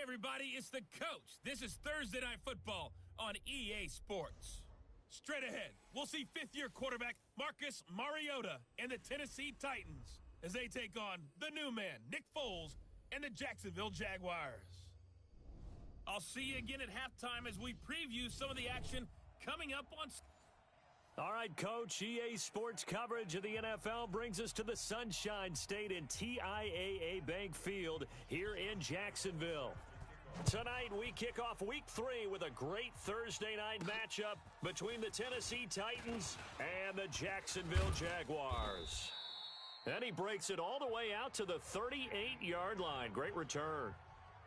everybody, it's the coach. This is Thursday Night Football on EA Sports. Straight ahead, we'll see fifth-year quarterback Marcus Mariota and the Tennessee Titans as they take on the new man, Nick Foles, and the Jacksonville Jaguars. I'll see you again at halftime as we preview some of the action coming up on... All right, Coach, EA Sports coverage of the NFL brings us to the Sunshine State in TIAA Bank Field here in Jacksonville. Tonight, we kick off Week 3 with a great Thursday night matchup between the Tennessee Titans and the Jacksonville Jaguars. And he breaks it all the way out to the 38-yard line. Great return.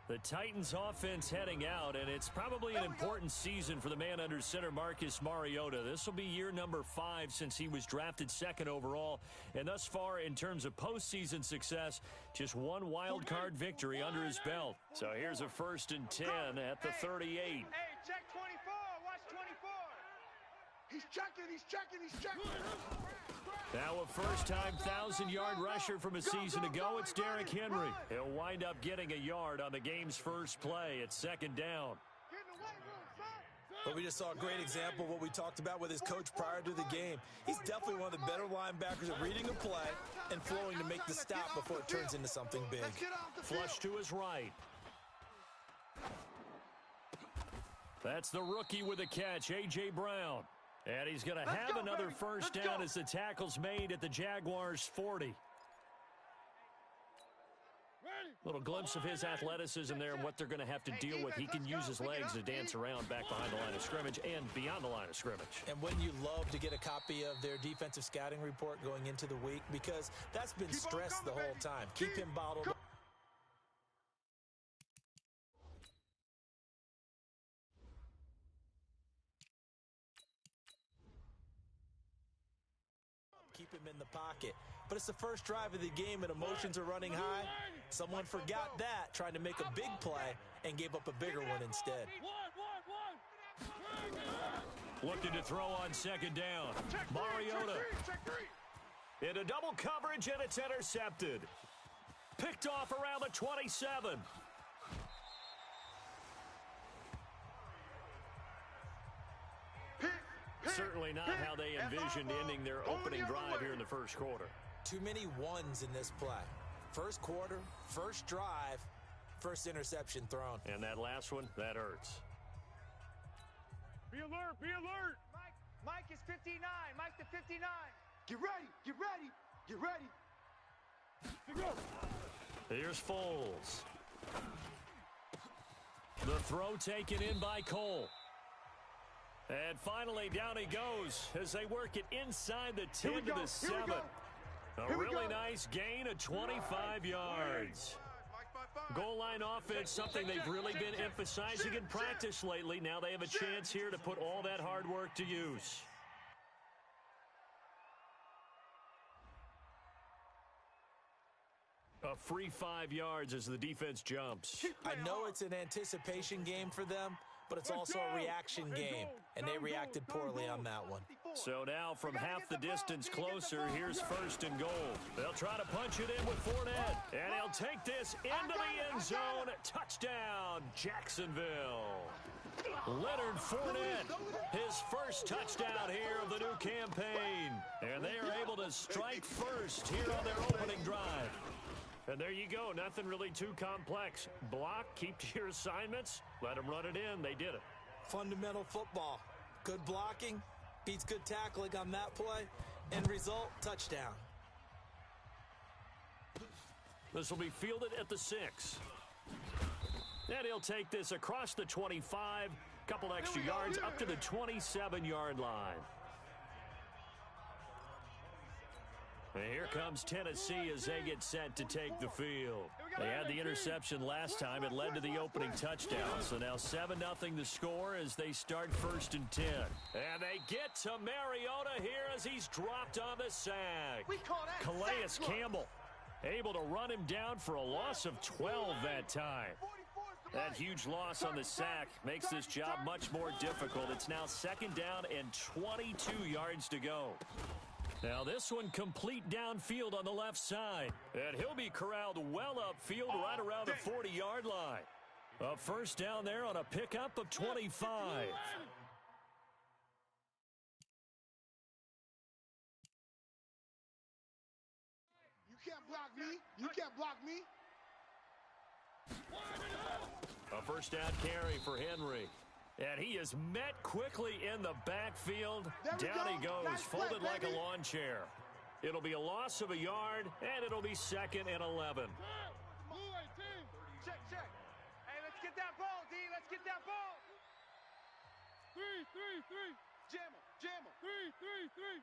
The Titans offense heading out, and it's probably an important season for the man under center, Marcus Mariota. This will be year number 5 since he was drafted second overall. And thus far, in terms of postseason success, just one wild card victory under his belt. So here's a 1st and 10 at the 38. Hey, check 24. Watch 24. He's checking. Now a first-time 1,000-yard rusher from a season ago, it's Derrick Henry. He'll wind up getting a yard on the game's first play. It's 2nd down. But we just saw a great example of what we talked about with his coach prior to the game. He's definitely one of the better linebackers at reading a play and flowing to make the stop before it turns into something big. Flush to his right. That's the rookie with the catch, A.J. Brown. And he's going to have another first down as the tackle's made at the Jaguars' 40. Little glimpse of his athleticism there and what they're going to have to deal with. He can use his legs to dance around back behind the line of scrimmage and beyond the line of scrimmage. And wouldn't you love to get a copy of their defensive scouting report going into the week? Because that's been stressed the whole time. Keep him bottled up. Keep him in the pocket. But it's the first drive of the game and emotions are running high. Someone forgot that, trying to make a big play, and gave up a bigger one instead. Looking to throw on 2nd down. Mariota. Into double coverage, and it's intercepted. Picked off around the 27. Certainly not how they envisioned ending their opening drive here in the first quarter. Too many ones in this play. First quarter, first drive, first interception thrown. And that last one, that hurts. Be alert. Mike is 59. Mike to 59. Get ready. Here's Foles. The throw taken in by Cole. And finally, down he goes as they work it inside the 10 to the 7. A really nice gain of 25 yards. Goal line offense, something they've really been emphasizing in practice lately. Now they have a chance here to put all that hard work to use. A free 5 yards as the defense jumps. I know it's an anticipation game for them, but it's also a reaction game, and they reacted poorly on that one. So now from half the distance closer, here's 1st and goal. They'll try to punch it in with Fournette, and he'll take this into the end zone. Touchdown, Jacksonville. Leonard Fournette, his first touchdown here of the new campaign. And they are able to strike first here on their opening drive. And there you go. Nothing really too complex. Block, keep to your assignments, let them run it in. They did it. Fundamental football. Good blocking, beats good tackling on that play. End result, touchdown. This will be fielded at the 6. And he'll take this across the 25. Couple extra yards up to the 27-yard line. And here comes Tennessee as they get set to take the field. They had the interception last time. It led to the opening touchdown. So now 7-0 the score as they start 1st and 10. And they get to Mariota here as he's dropped on the sack. Calais Campbell able to run him down for a loss of 12 that time. That huge loss on the sack makes this job much more difficult. It's now 2nd down and 22 yards to go. Now this one complete downfield on the left side. And he'll be corralled well upfield right around the 40-yard line. A first down there on a pickup of 25. You can't block me. You can't block me. A first down carry for Henry. And he is met quickly in the backfield. Down he goes, nice folded play, like a lawn chair. It'll be a loss of a yard, and it'll be 2nd and 11. Check, check. Hey, let's get that ball, D. Let's get that ball. 3. Jam him, jam him. 3.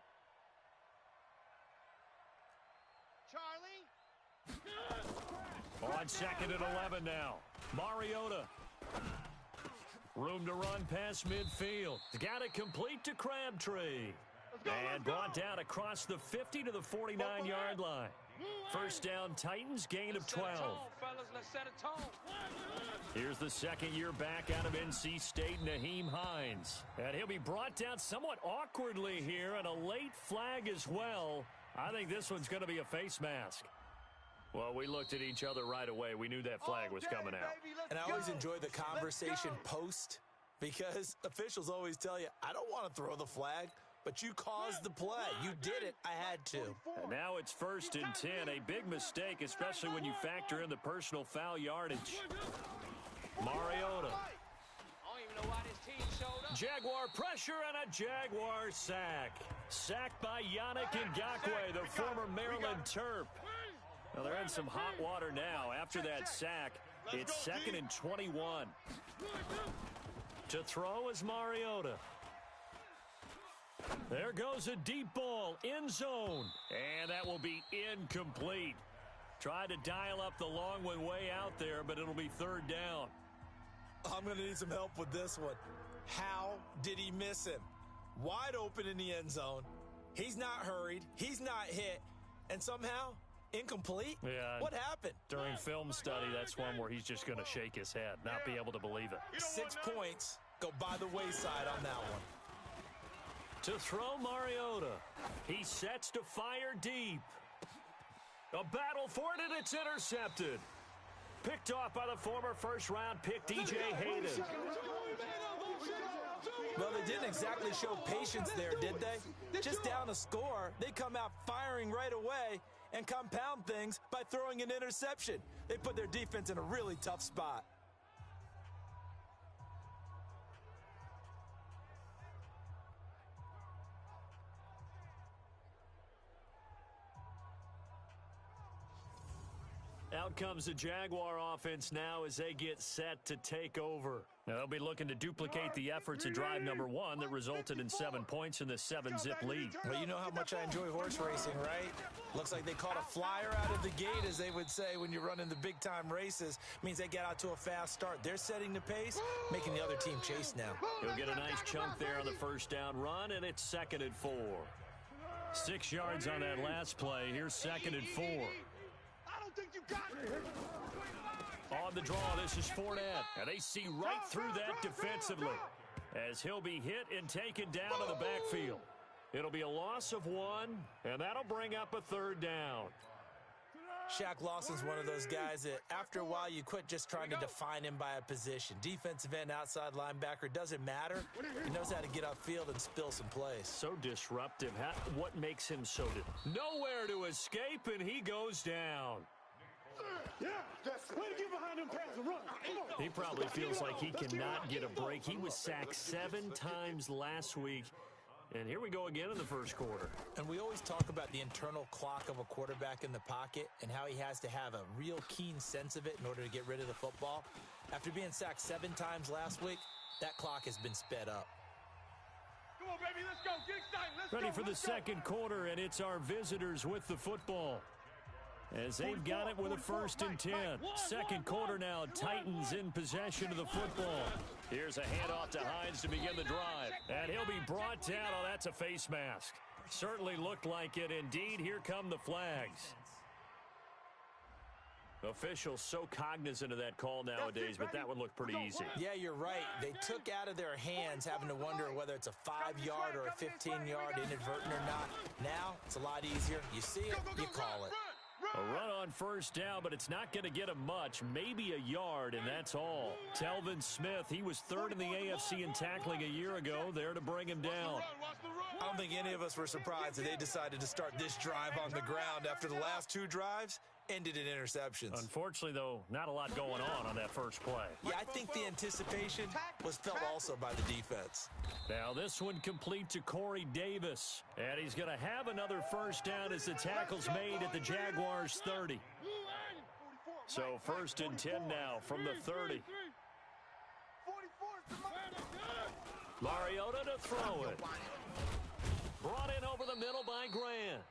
Charlie. On 2nd and 11 now. Mariota. Room to run past midfield. Got it complete to Crabtree. And brought down across the 50 to the 49-yard line. First down, Titans, gain of 12. Let's set a tone. Here's the second-year back out of NC State, Naheem Hines. And he'll be brought down somewhat awkwardly here, and a late flag as well. I think this one's going to be a face mask. Well, we looked at each other right away. We knew that flag was coming out. And I always enjoy the conversation post, because officials always tell you, I don't want to throw the flag, but you caused the play. You did it. I had to. And now it's 1st and 10. A big mistake, especially when you factor in the personal foul yardage. Mariota. Jaguar pressure and a Jaguar sack. Sacked by Yannick Ngakoue, the former Maryland Terp. Well, they're in some hot water now. After that sack, it's 2nd and 21. To throw is Mariota. There goes a deep ball, end zone. And that will be incomplete. Tried to dial up the long one way out there, but it'll be 3rd down. I'm going to need some help with this one. How did he miss him? Wide open in the end zone. He's not hurried. He's not hit. And somehow, incomplete? Yeah. What happened? During film study, that's one where he's just going to shake his head, not be able to believe it. 6 points go by the wayside on that one. To throw Mariota. He sets to fire deep. A battle for it, and it's intercepted. Picked off by the former first-round pick, DJ Hayden. Well, they didn't exactly show patience there, did they? Just down a score, they come out firing right away and compound things by throwing an interception. They put their defense in a really tough spot. Out comes the Jaguar offense now as they get set to take over. Now they'll be looking to duplicate the efforts of drive number 1 that resulted in 7 points in the 7-zip lead. Well, you know how much I enjoy horse racing, right? Looks like they caught a flyer out of the gate, as they would say when you're running the big-time races. Means they get out to a fast start. They're setting the pace, making the other team chase now. He'll get a nice chunk there on the first down run, and it's 2nd and 4. 6 yards on that last play. Here's 2nd and 4. On the draw, this is Fournette, and they see right through that defensively as he'll be hit and taken down to the backfield. It'll be a loss of 1, and that'll bring up a 3rd down. Shaq Lawson's one of those guys that after a while you quit just trying to define him by a position. Defensive end, outside linebacker, doesn't matter. He knows how to get upfield and spill some plays. So disruptive. What makes him so nowhere to escape, and he goes down. Yeah, just way to get behind him, pass and run. He probably feels like he cannot get a break. He was sacked 7 times last week. And here we go again in the first quarter. And we always talk about the internal clock of a quarterback in the pocket and how he has to have a real keen sense of it in order to get rid of the football. After being sacked 7 times last week, that clock has been sped up. Come on, baby, let's go. Get excited. Let's Ready go. for the second quarter, and it's our visitors with the football. As they've got it with a 1st and 10. Second quarter now, Titans in possession of the football. Here's a handoff to Hines to begin the drive. And he'll be brought down. Oh, that's a face mask. Certainly looked like it. Indeed, here come the flags. Officials so cognizant of that call nowadays, but that one looked pretty easy. Yeah, you're right. They took out of their hands having to wonder whether it's a 5-yard or a 15-yard inadvertent or not. Now, it's a lot easier. You see it, you call it. A run on first down, but it's not going to get him much, maybe a yard, and that's all. Telvin Smith, he was third in the AFC in tackling a year ago, there to bring him down. I don't think any of us were surprised that they decided to start this drive on the ground after the last two drives ended in interceptions. Unfortunately, though, not a lot going on that first play. Yeah, I think the anticipation was felt also by the defense. Now this one complete to Corey Davis. And he's going to have another first down as the tackle's made at the Jaguars' 30. So 1st and 10 now from the 30. Mariota to throw it. Brought in over the middle by Grant.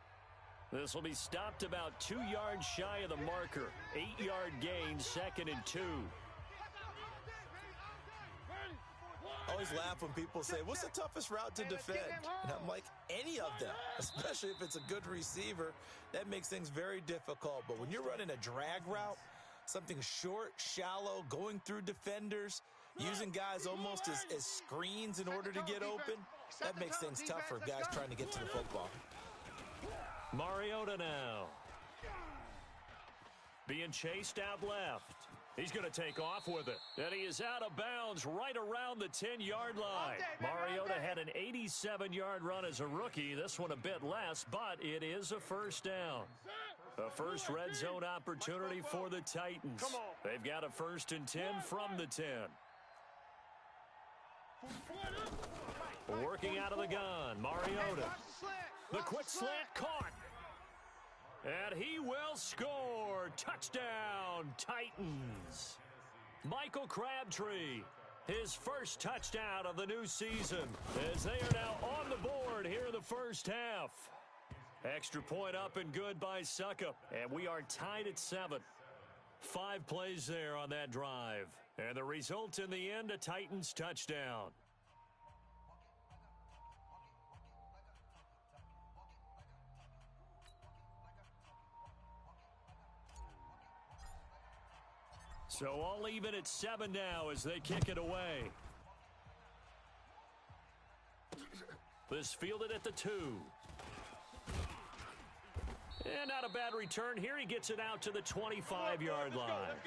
This will be stopped about 2 yards shy of the marker. 8-yard gain, 2nd and 2. I always laugh when people say, what's the toughest route to defend? And I'm like, any of them, especially if it's a good receiver. That makes things very difficult. But when you're running a drag route, something short, shallow, going through defenders, using guys almost as screens in order to get open, that makes things tough for guys trying to get to the football. Mariota now. Being chased out left. He's going to take off with it. And he is out of bounds right around the 10-yard line. Mariota had an 87-yard run as a rookie. This one a bit less, but it is a first down. A first red zone opportunity for the Titans. They've got a 1st and 10 from the 10. Working out of the gun, Mariota. The quick slant caught. And he will score. Touchdown, Titans. Michael Crabtree, his first touchdown of the new season, as they are now on the board here in the first half. Extra point up and good by Suckup. And we are tied at 7. 5 plays there on that drive. And the result in the end, a Titans touchdown. So all even at 7 now as they kick it away. This fielded at the 2. And not a bad return here. He gets it out to the 25-yard line.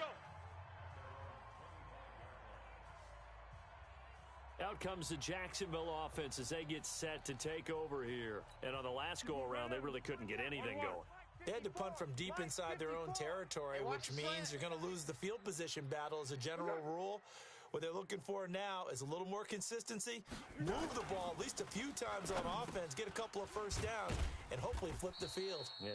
Out comes the Jacksonville offense as they get set to take over here. And on the last go-around, they really couldn't get anything going. They had to punt from deep inside their own territory, which means you're going to lose the field position battle as a general rule. What they're looking for now is a little more consistency, move the ball at least a few times on offense, get a couple of first downs, and hopefully flip the field. Yeah.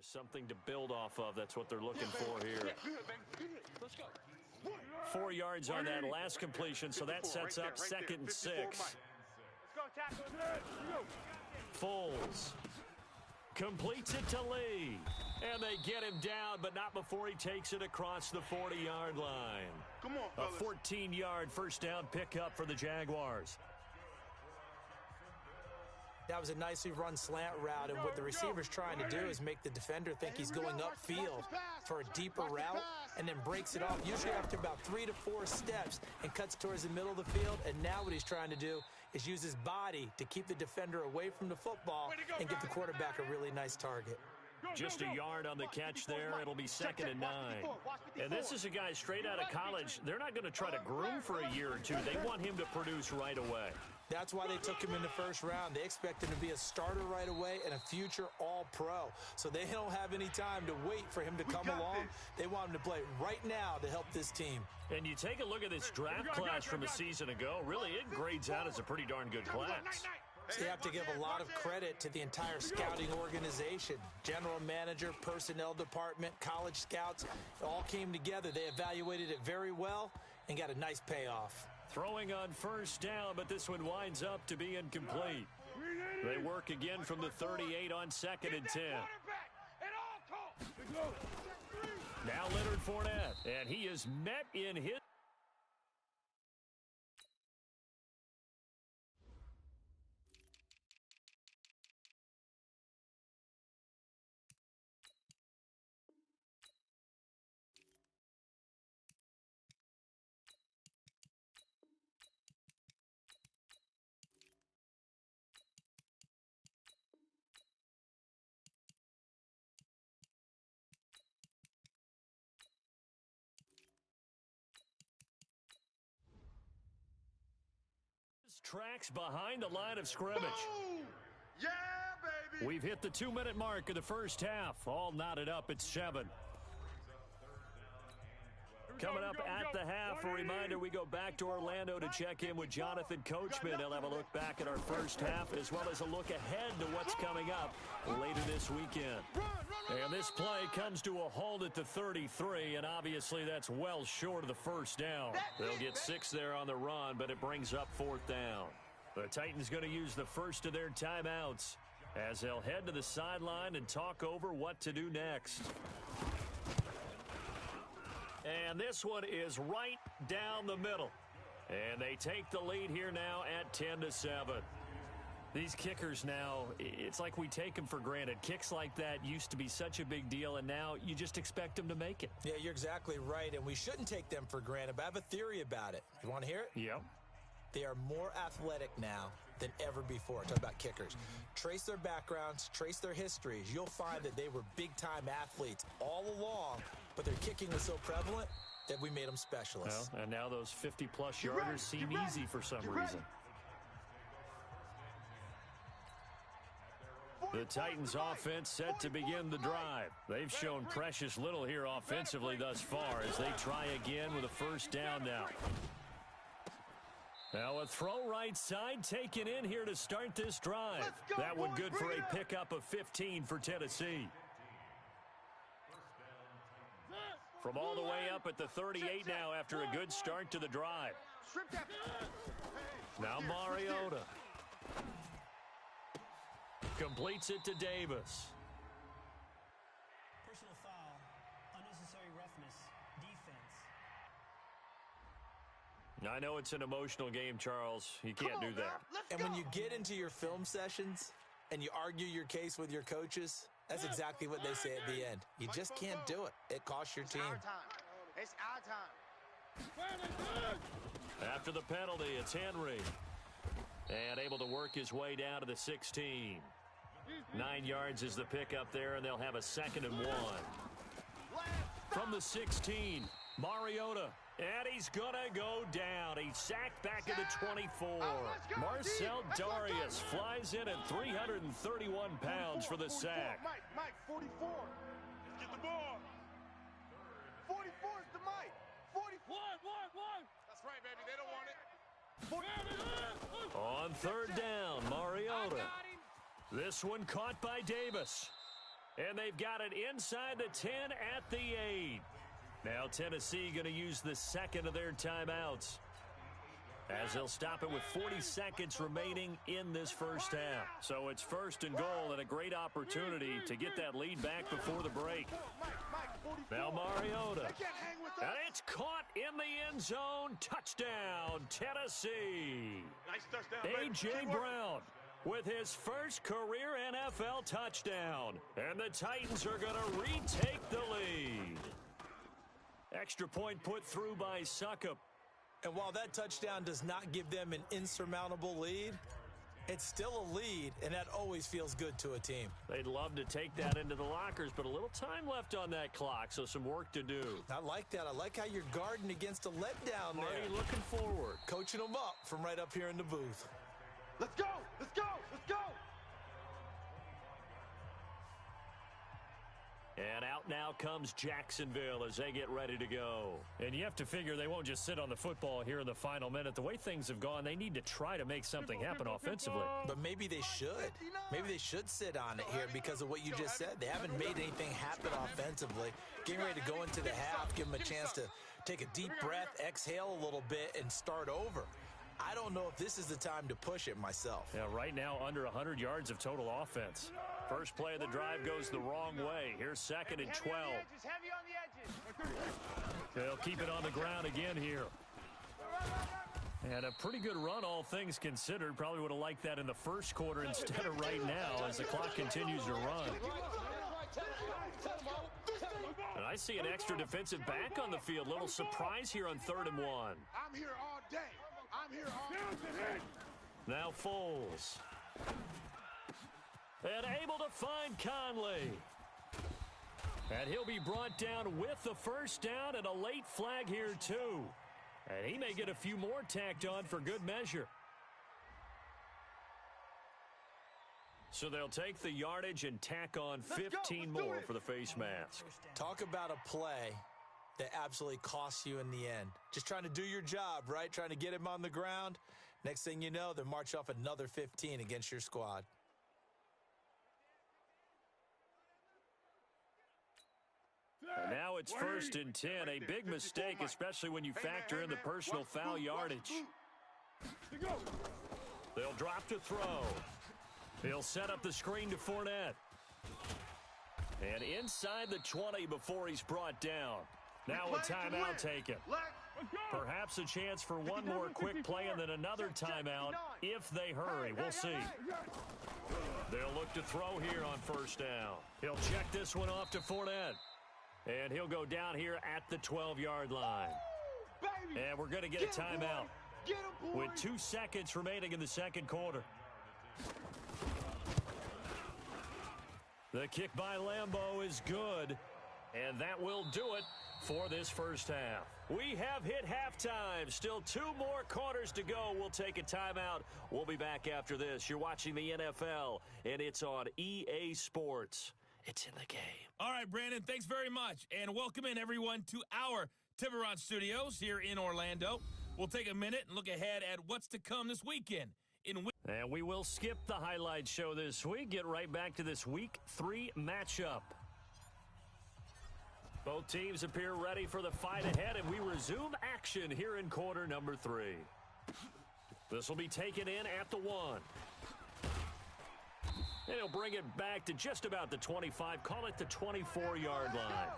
Something to build off of. That's what they're looking for here. 4 yards on that last completion, so that sets up 2nd and 6. Foles completes it to Lee. And they get him down, but not before he takes it across the 40-yard line. A 14-yard first down pickup for the Jaguars. That was a nicely run slant route, and what the receiver's trying to do is make the defender think he's going upfield for a deeper route and then breaks it off, usually after about 3 to 4 steps, and cuts towards the middle of the field. And now what he's trying to do is use his body to keep the defender away from the football and give the quarterback a really nice target. Just a yard on the catch there. It'll be 2nd and 9. And this is a guy straight out of college. They're not going to try to groom for a year or two. They want him to produce right away. That's why they took him in the first round. They expect him to be a starter right away and a future all-pro. So they don't have any time to wait for him to come along. They want him to play right now to help this team. And you take a look at this draft class from a season ago. Really, it grades out as a pretty darn good class. So you have to give a lot of credit to the entire scouting organization. General manager, personnel department, college scouts, it all came together. They evaluated it very well and got a nice payoff. Throwing on first down, but this one winds up to be incomplete. They work again from the 38 on 2nd and 10. Now Leonard Fournette, and he is met in his... tracks behind the line of scrimmage. Yeah, baby. We've hit the 2-minute mark of the first half. All knotted up at 7. Coming up at the half, a reminder, we go back to Orlando to check in with Jonathan Coachman. He'll have a look back at our first half as well as a look ahead to what's coming up later this weekend. And this play comes to a halt at the 33, and obviously that's well short of the first down. They'll get 6 there on the run, but it brings up 4th down. The Titans going to use the first of their timeouts as they'll head to the sideline and talk over what to do next. And this one is right down the middle. And they take the lead here now at 10-7. These kickers now, it's like we take them for granted. Kicks like that used to be such a big deal, and now you just expect them to make it. Yeah, you're exactly right, and we shouldn't take them for granted, but I have a theory about it. You want to hear it? Yep. They are more athletic now than ever before. Talk about kickers. Trace their backgrounds, trace their histories. You'll find that they were big-time athletes all along, but their kicking was so prevalent that we made them specialists. Well, and now those 50-plus yarders seem easy for some reason. The Titans offense set to begin the drive. They've shown precious little here offensively thus far as they try again with a first down now. Now a throw right side taken in here to start this drive. That one good for a pickup of 15 for Tennessee. From all the way up at the 38 now after a good start to the drive. Now Mariota. Completes it to Davis. Personal foul, unnecessary roughness, defense. I know it's an emotional game, Charles. You can't do that. And when you get into your film sessions and you argue your case with your coaches, that's exactly what they say at the end. You just can't do it. It costs your team. It's our time. After the penalty, it's Henry. And able to work his way down to the 16. 9 yards is the pickup there, and they'll have a 2nd and 1. From the 16, Mariota. And he's going to go down. He's sacked back at the 24. Marcel Darius flies in at 331 pounds for the sack. Mike, 44. Get the ball. 44 is the Mike. 44. That's right, baby. They don't want it. On 3rd down, Mariota. This one caught by Davis. And they've got it inside the 10 at the 8. Now Tennessee going to use the 2nd of their timeouts as they'll stop it with 40 seconds remaining in this first half. So it's 1st and goal and a great opportunity to get that lead back before the break. Now Mariota. And it's caught in the end zone. Touchdown, Tennessee. Nice touchdown. A.J. Brown with his first career NFL touchdown. And the Titans are going to retake the lead. Extra point put through by Suckup. And while that touchdown does not give them an insurmountable lead, it's still a lead, and that always feels good to a team. They'd love to take that into the lockers, but a little time left on that clock, so some work to do. I like that. I like how you're guarding against a letdown there. Marty looking forward. Coaching them up from right up here in the booth. Let's go. Let's go. Let's go. And out now comes Jacksonville as they get ready to go. And you have to figure they won't just sit on the football here in the final minute. The way things have gone, they need to try to make something happen offensively. But maybe they should. Maybe they should sit on it here because of what you just said. They haven't made anything happen offensively. Getting ready to go into the half, give them a chance to take a deep breath, exhale a little bit, and start over. I don't know if this is the time to push it myself. Yeah, right now under 100 yards of total offense. First play of the drive goes the wrong way. Here's 2nd and 12. They'll keep it on the ground again here. And a pretty good run, all things considered. Probably would have liked that in the first quarter instead of right now as the clock continues to run. And I see an extra defensive back on the field. Little surprise here on 3rd and 1. I'm here all day. I'm here all day. Now Foles. And able to find Conley. And he'll be brought down with the first down and a late flag here too. And he may get a few more tacked on for good measure. So they'll take the yardage and tack on 15 more for the face mask. Talk about a play that absolutely costs you in the end. Just trying to do your job, right? Trying to get him on the ground. Next thing you know, they march off another 15 against your squad. And now it's 1st and 10. A big mistake, especially when you factor in the personal foul yardage. They'll drop to throw. He'll set up the screen to Fournette. And inside the 20 before he's brought down. Now a timeout taken. Perhaps a chance for one more quick play and then another timeout if they hurry. We'll see. They'll look to throw here on 1st down. He'll check this one off to Fournette. And he'll go down here at the 12-yard line. And we're going to get a timeout with 2 seconds remaining in the second quarter. The kick by Lambeau is good. And that will do it for this first half. We have hit halftime. Still 2 more quarters to go. We'll take a timeout. We'll be back after this. You're watching the NFL, and it's on EA Sports. It's in the game. All right, Brandon, thanks very much. And welcome in, everyone, to our Tiburon Studios here in Orlando. We'll take a minute and look ahead at what's to come this weekend. And we will skip the highlight show this week. Get right back to this Week 3 matchup. Both teams appear ready for the fight ahead, and we resume action here in quarter number 3. This will be taken in at the 1. And he'll bring it back to just about the 25, call it the 24-yard line.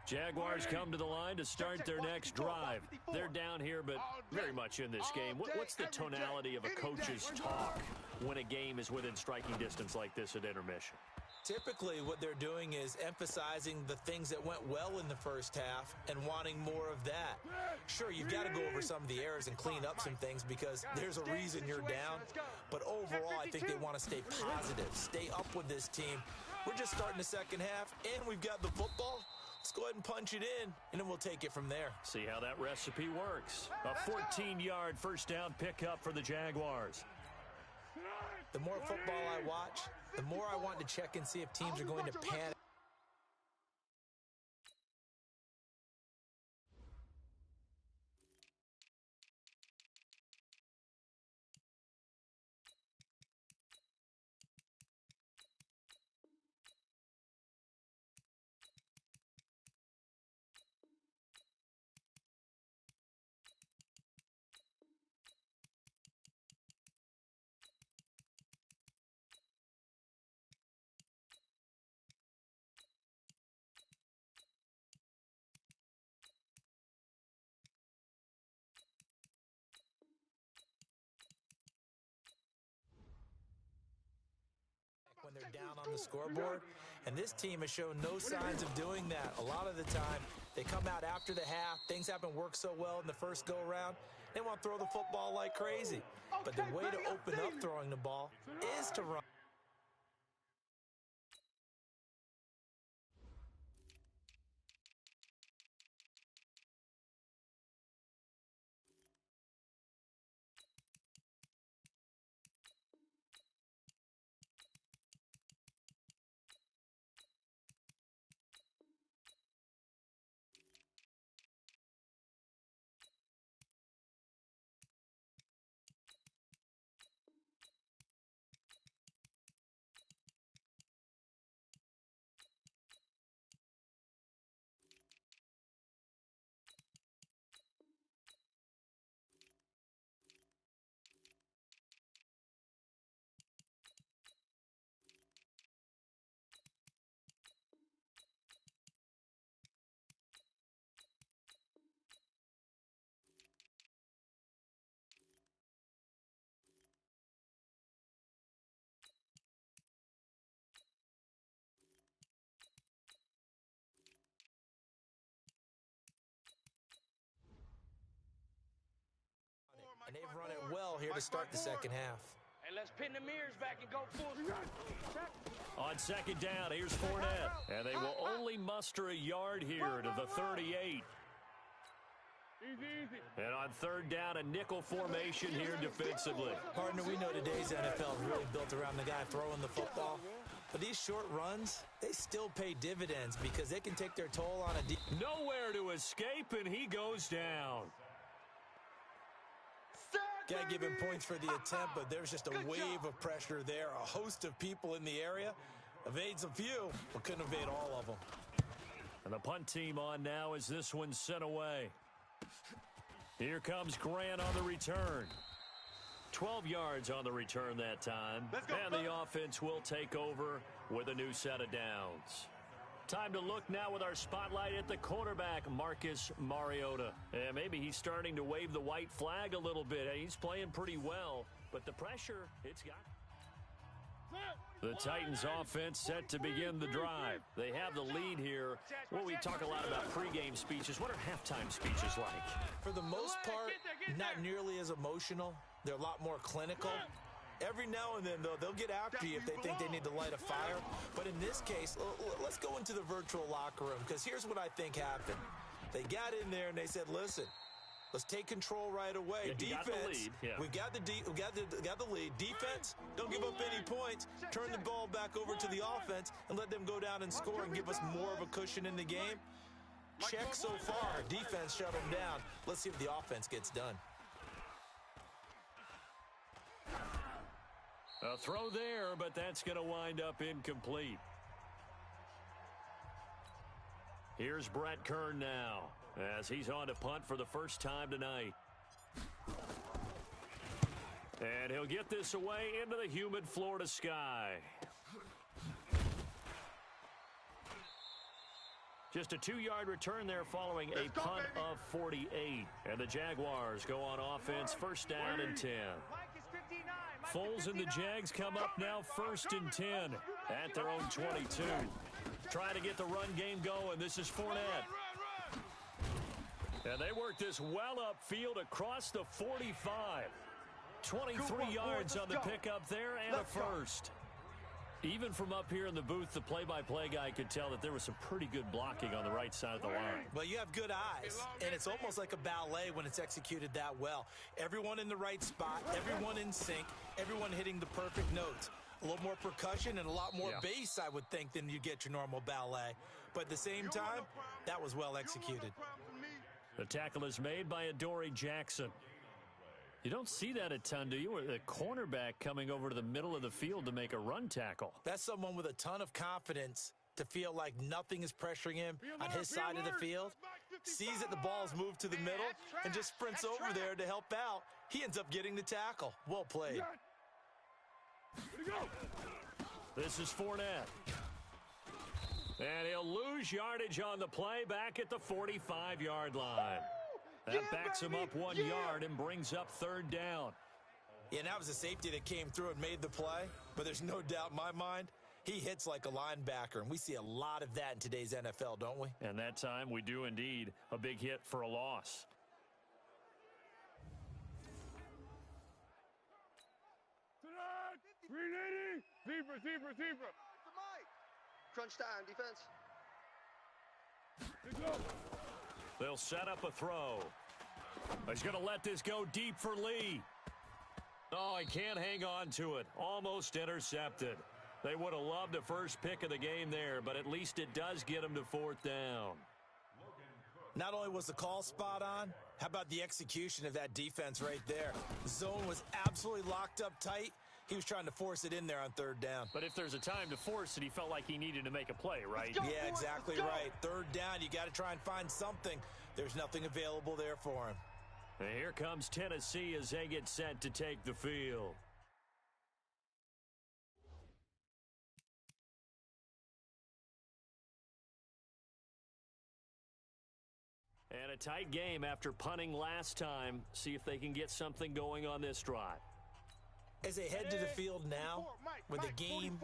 Jaguars come to the line to start their next drive. They're down here, but very much in this game. What's the tonality of a coach's talk when a game is within striking distance like this at intermission? Typically, what they're doing is emphasizing the things that went well in the first half and wanting more of that. Sure, you've got to go over some of the errors and clean up some things because there's a reason you're down. But overall, I think they want to stay positive, stay up with this team. We're just starting the second half, and we've got the football. Let's go ahead and punch it in, and then we'll take it from there. See how that recipe works. A 14-yard first down pickup for the Jaguars. The more football I watch, the more I want to check and see if teams are going to panic. When they're down on the scoreboard, and this team has shown no signs of doing that. A lot of the time, they come out after the half, things haven't worked so well in the first go-around, they want to throw the football like crazy. But the way to open up throwing the ball is to run. And they've run it well here to start the second half. And let's pin the mirrors back and go full. On second down, here's Fournette. And they will only muster a yard here to the 38. And on third down, a nickel formation here defensively. Partner, we know today's NFL is really built around the guy throwing the football. But these short runs, they still pay dividends because they can take their toll on a deep. Nowhere to escape, and he goes down. Got to give him points for the attempt, but there's just a wave of pressure there. A host of people in the area. Evades a few, but couldn't evade all of them. And the punt team on now as this one's sent away. Here comes Grant on the return. 12 yards on the return that time. And the offense will take over with a new set of downs. Time to look now with our spotlight at the quarterback, Marcus Mariota. And maybe he's starting to wave the white flag a little bit. He's playing pretty well, but the pressure, it's got. The Titans offense set to begin the drive. They have the lead here. Well, we talk a lot about pregame speeches. What are halftime speeches like? For the most part, not nearly as emotional. They're a lot more clinical. Every now and then, though, they'll get after you if they think they need to light a fire. But in this case, let's go into the virtual locker room, because here's what I think happened. They got in there and they said, listen, let's take control right away. Defense, we got the lead. Defense, don't give up any points. Turn the ball back over to the offense and let them go down and score and give us more of a cushion in the game. Check so far. Defense shut them down. Let's see if the offense gets done. A throw there, but that's going to wind up incomplete. Here's Brett Kern now, as he's on to punt for the first time tonight. And he'll get this away into the humid Florida sky. Just a 2-yard return there following a punt of 48. And the Jaguars go on offense, first down and 10. Foles and the Jags come up now first and 10 at their own 22. Trying to get the run game going. This is Fournette. And they work this well upfield across the 45. 23 yards on the pickup there and a first. Even from up here in the booth, the play-by-play guy could tell that there was some pretty good blocking on the right side of the line. Well, you have good eyes, and it's almost like a ballet when it's executed that well. Everyone in the right spot, everyone in sync, everyone hitting the perfect notes. A little more percussion and a lot more bass, I would think, than you get your normal ballet. But at the same time, that was well executed. The tackle is made by Adoree Jackson. You don't see that a ton, do you? Or the cornerback coming over to the middle of the field to make a run tackle. That's someone with a ton of confidence to feel like nothing is pressuring him on his side of the field. Sees that the ball's moved to the middle and just sprints over there to help out. He ends up getting the tackle. Well played. This is Fournette. And he'll lose yardage on the play back at the 45-yard line. That backs him up 1 yard and brings up third down. Yeah, and that was a safety that came through and made the play. But there's no doubt in my mind, he hits like a linebacker. And we see a lot of that in today's NFL, don't we? And that time we do indeed. A big hit for a loss. Receiver. Crunch time, defense. They'll set up a throw. He's going to let this go deep for Lee. Oh, he can't hang on to it. Almost intercepted. They would have loved a first pick of the game there, but at least it does get him to fourth down. Not only was the call spot on, how about the execution of that defense right there? The zone was absolutely locked up tight. He was trying to force it in there on third down. But if there's a time to force it, he felt like he needed to make a play, right? Yeah, exactly right. Third down, you got to try and find something. There's nothing available there for him. And here comes Tennessee as they get set to take the field. And a tight game after punting last time. See if they can get something going on this drive. As they head to the field now, with the game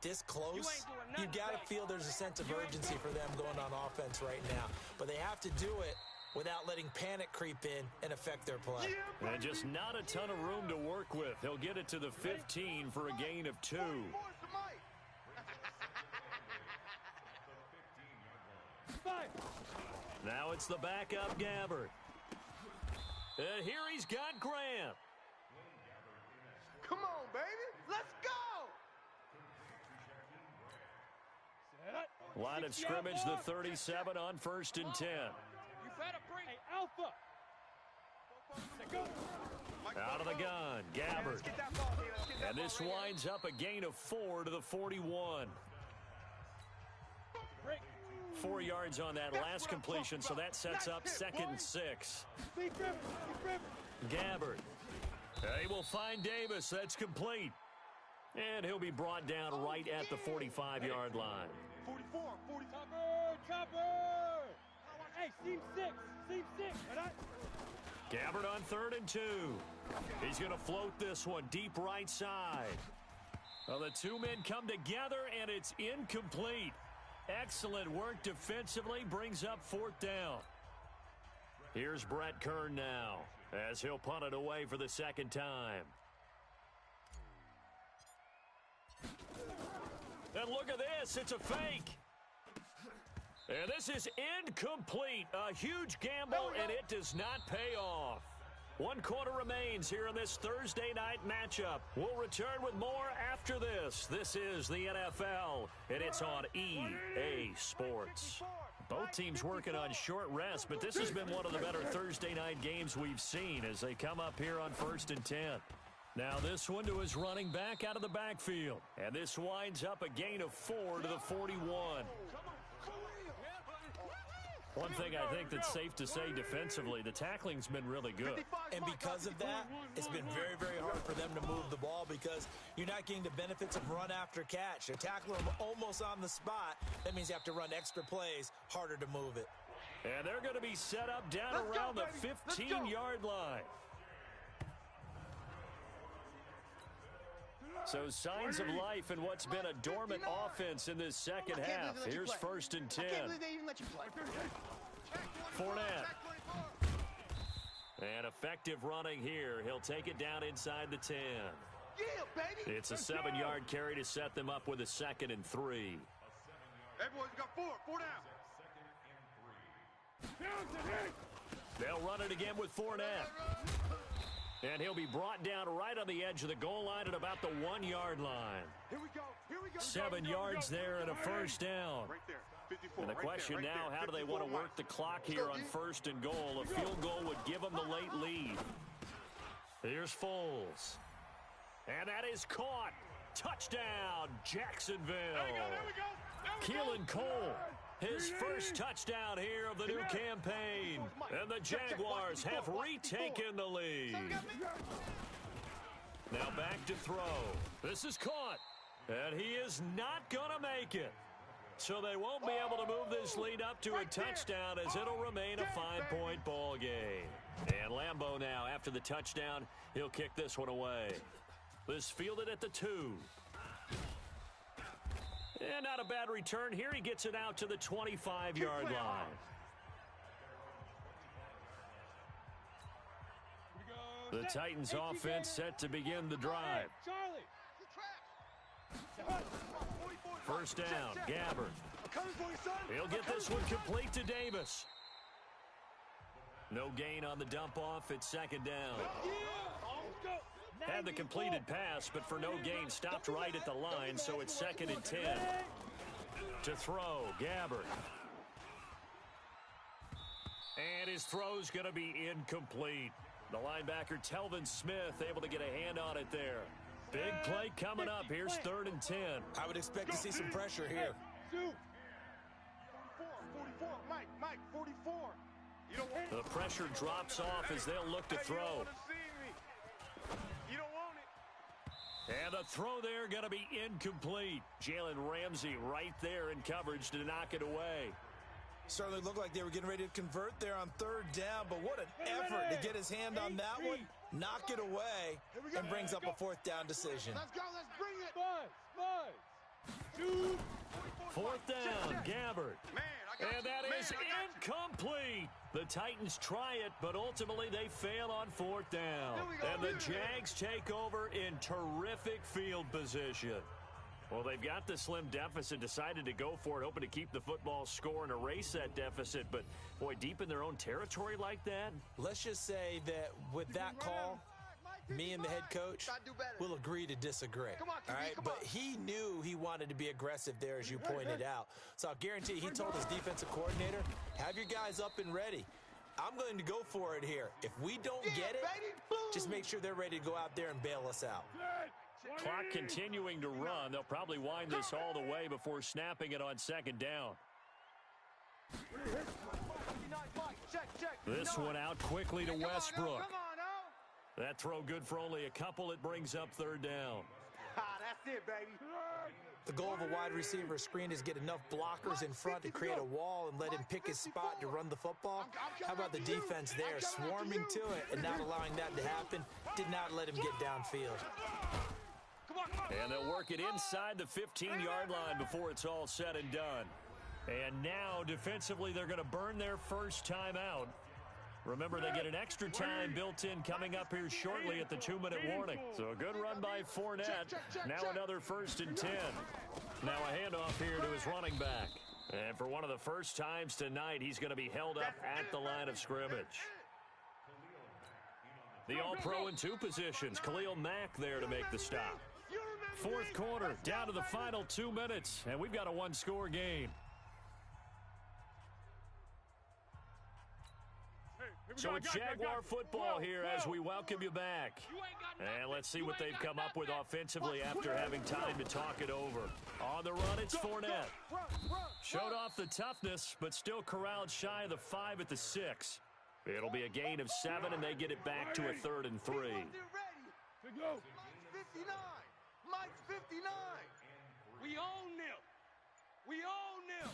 this close, you got to feel there's a sense of urgency for them going on offense right now. But they have to do it without letting panic creep in and affect their play. And just not a ton of room to work with. He'll get it to the 15 for a gain of 2. Now it's the backup Gabbard. And here he's got Graham. Come on, baby. Let's go. Line of scrimmage, the 37 on 1st and 10. You better bring Alpha. Out of the gun, Gabbard. And this winds up a gain of 4 to the 41. 4 yards on that last completion, so that sets up 2nd and 6. Gabbard. He will find Davis. That's complete. And he'll be brought down right at the 45-yard line. 44. Chopper. Hey, seam 6. Gabbard on 3rd and 2. He's going to float this one deep right side. Well, the two men come together, and it's incomplete. Excellent work defensively, brings up 4th down. Here's Brett Kern now, as he'll punt it away for the 2nd time. And look at this, it's a fake. And this is incomplete. A huge gamble, and it does not pay off. 1 quarter remains here in this Thursday night matchup. We'll return with more after this. This is the NFL, and it's on EA Sports. Both teams working on short rest, but this has been one of the better Thursday night games we've seen as they come up here on 1st and 10. Now this one to his running back out of the backfield. And this winds up a gain of 4 to the 41. One thing I think that's safe to say defensively, the tackling's been really good. And because of that, it's been very, very hard for them to move the ball because you're not getting the benefits of run after catch. You're tackling them almost on the spot. That means you have to run extra plays, harder to move it. And they're going to be set up down around the 15-yard line. So signs of life in what's been a dormant offense in this second half. Here's 1st and 10. Fournette. And effective running here. He'll take it down inside the 10. It's a 7-yard carry to set them up with a 2nd and 3. Hey, boys, you got 4 down. They'll run it again with Fournette. And he'll be brought down right on the edge of the goal line at about the 1-yard line. Here we go. 7 yards there and a 1st down. Right there. 54, And the question now, how do they want to work the clock here on 1st and goal? A field goal would give them the late lead. Here's Foles. And that is caught. Touchdown, Jacksonville. There we go. Keelan Cole, his first touchdown here of the new campaign. And the Jaguars have retaken the lead. Now back to throw. This is caught. And he is not going to make it. So they won't be able to move this lead up to a touchdown as it'll remain a 5-point ball game. And Lambeau now, after the touchdown, he'll kick this one away. This fielded at the 2. And not a bad return here. He gets it out to the 25-yard line. The Titans offense set to begin the drive. First down, Gabbard. He'll get this one complete to Davis. No gain on the dump off. It's 2nd down. Had the completed pass, but for no gain, stopped right at the line, so it's 2nd and 10. To throw, Gabbard. And his throw's going to be incomplete. The linebacker, Telvin Smith, able to get a hand on it there. Big play coming up. Here's 3rd and 10. I would expect to see some pressure here. 44, Mike, 44. The pressure drops off as they'll look to throw. You don't want it. And the throw there going to be incomplete. Jalen Ramsey right there in coverage to knock it away. Certainly looked like they were getting ready to convert there on 3rd down, but what an effort to get his hand on that one, knock it away, and brings up a 4th down decision. Let's go, let's bring it. 4th down, Gabbard. And that is incomplete. The Titans try it, but ultimately they fail on 4th down. And the Jags take over in terrific field position. Well, they've got the slim deficit, decided to go for it, hoping to keep the football score and erase that deficit. But, boy, deep in their own territory like that? Let's just say that with that call, me and the head coach will agree to disagree. All right, but he knew he wanted to be aggressive there, as you pointed out. So I'll guarantee you, he told his defensive coordinator, have your guys up and ready. I'm going to go for it here. If we don't get it, just make sure they're ready to go out there and bail us out. Clock continuing to run. They'll probably wind this all the way before snapping it on 2nd down. This one out quickly to Westbrook. That throw good for only a couple. It brings up 3rd down. That's it, baby. The goal of a wide receiver screen is get enough blockers in front to create a wall and let him pick his spot to run the football. How about the defense there, swarming to it and not allowing that to happen? Did not let him get downfield. And they'll work it inside the 15-yard line before it's all said and done. And now, defensively, they're going to burn their first time out. Remember, they get an extra time built in coming up here shortly at the 2-minute warning. So a good run by Fournette. Now another 1st and 10. Now a handoff here to his running back. And for one of the first times tonight, he's going to be held up at the line of scrimmage. The All-Pro in 2 positions. Khalil Mack there to make the stop. 4th quarter, down to the final 2 minutes, and we've got a 1-score game. So it's Jaguar football here as we welcome you back. And let's see what they've come up with offensively after having time to talk it over. On the run, it's Fournette. Showed off the toughness, but still corralled shy of the 5 at the 6. It'll be a gain of 7, and they get it back to a 3rd and 3. Mike's 59. Mike's 59. We own them. We own them.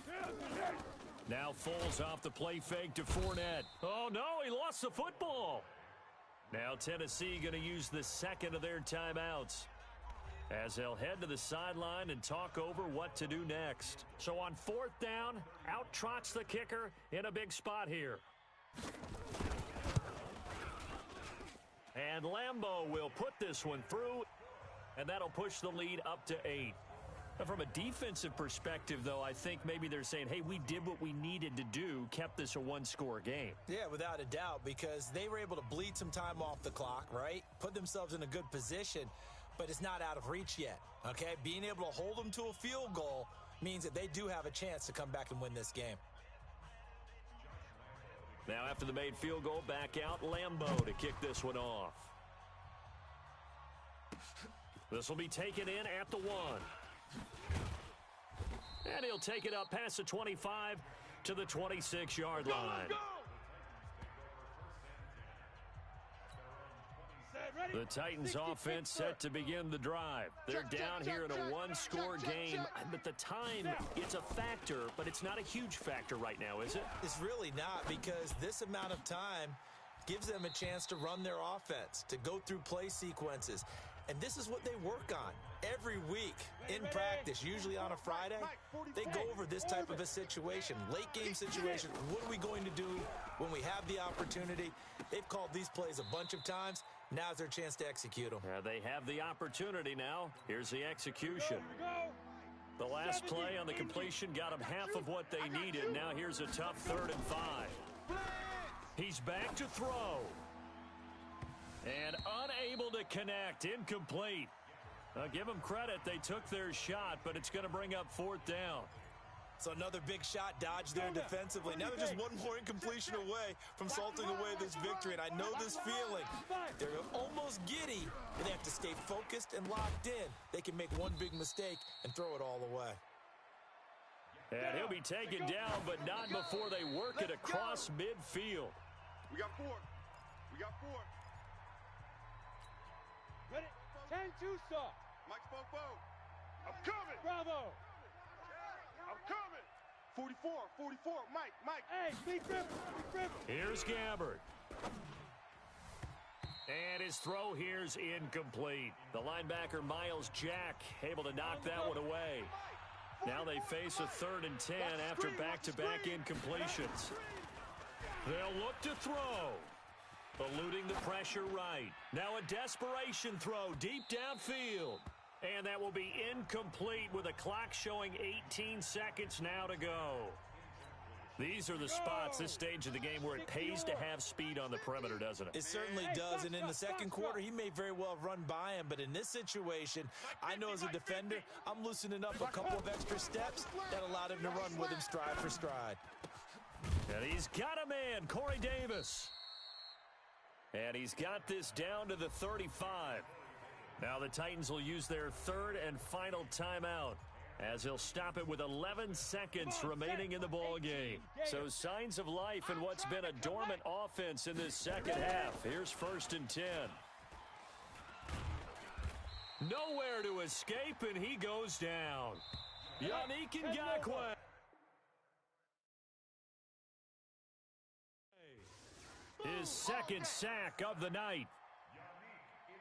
Now Foles off the play fake to Fournette. Oh, no, he lost the football. Now Tennessee going to use the 2nd of their timeouts as they'll head to the sideline and talk over what to do next. So on 4th down, out trots the kicker in a big spot here. And Lambeau will put this one through, and that'll push the lead up to 8. From a defensive perspective, though, I think maybe they're saying, hey, we did what we needed to do, kept this a 1-score game. Yeah, without a doubt, because they were able to bleed some time off the clock, right? Put themselves in a good position, but it's not out of reach yet, okay? Being able to hold them to a field goal means that they do have a chance to come back and win this game. Now after the made field goal, back out Lambeau to kick this one off. This will be taken in at the 1. And he'll take it up past the 25 to the 26-yard line. The Titans offense set to begin the drive. They're down here in a 1-score game. But the time, it's a factor, but it's not a huge factor right now, is it? It's really not, because this amount of time gives them a chance to run their offense, to go through play sequences. And this is what they work on every week in practice, usually on a Friday. They go over this type of a situation, late game situation. What are we going to do when we have the opportunity? They've called these plays a bunch of times. Now's their chance to execute them. They have the opportunity now. Here's the execution. The last play on the completion got them half of what they needed. Now here's a tough 3rd and 5. He's back to throw. And unable to connect, incomplete. Give them credit, they took their shot, but it's going to bring up 4th down. So another big shot dodged there defensively. Now they're just one more incompletion away from salting away this victory, and I know this feeling. They're almost giddy, but they have to stay focused and locked in. They can make one big mistake and throw it all away. And he'll be taken down, but not before they work it across midfield. We got 4. We got 4. Ready? 10-2, sir. Mike Spoke. I'm coming. Bravo. I'm coming. 44. Mike. Hey, big rip. Here's Gabbard. And his throw here's incomplete. The linebacker, Miles Jack, able to knock that one away. Now they face a 3rd and 10 after back-to-back incompletions. They'll look to throw. Eluding the pressure right. Now a desperation throw deep downfield. And that will be incomplete with a clock showing 18 seconds now to go. These are the spots, this stage of the game, where it pays to have speed on the perimeter, doesn't it? It certainly does, and in the second quarter, he may very well run by him, but in this situation, I know as a defender, I'm loosening up a couple of extra steps that allowed him to run with him stride for stride. And he's got a man, Corey Davis. And he's got this down to the 35. Now the Titans will use their 3rd and final timeout, as he'll stop it with 11 seconds remaining in the ball game. So signs of life in what's been a dormant offense in this second half. Here's 1st and 10. Nowhere to escape, and he goes down. Yannick Ngakoue. His second sack of the night.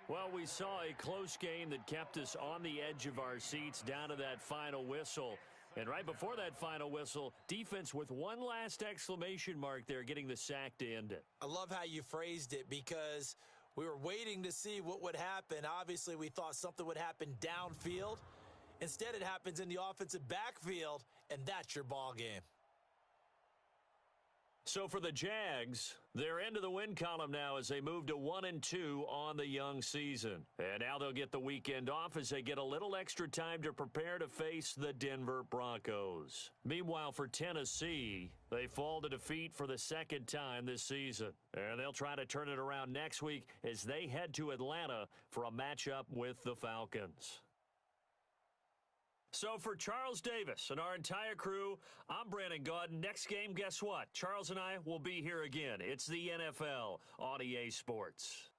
Well, we saw a close game that kept us on the edge of our seats down to that final whistle. And right before that final whistle, defense with one last exclamation mark there, getting the sack to end it. I love how you phrased it, because we were waiting to see what would happen. Obviously, we thought something would happen downfield. Instead, it happens in the offensive backfield, and that's your ball game. So for the Jags, they're into the win column now as they move to 1-2 on the young season. And now they'll get the weekend off as they get a little extra time to prepare to face the Denver Broncos. Meanwhile, for Tennessee, they fall to defeat for the 2nd time this season. And they'll try to turn it around next week as they head to Atlanta for a matchup with the Falcons. So for Charles Davis and our entire crew, I'm Brandon Gaudin. Next game, guess what? Charles and I will be here again. It's the NFL on EA Sports.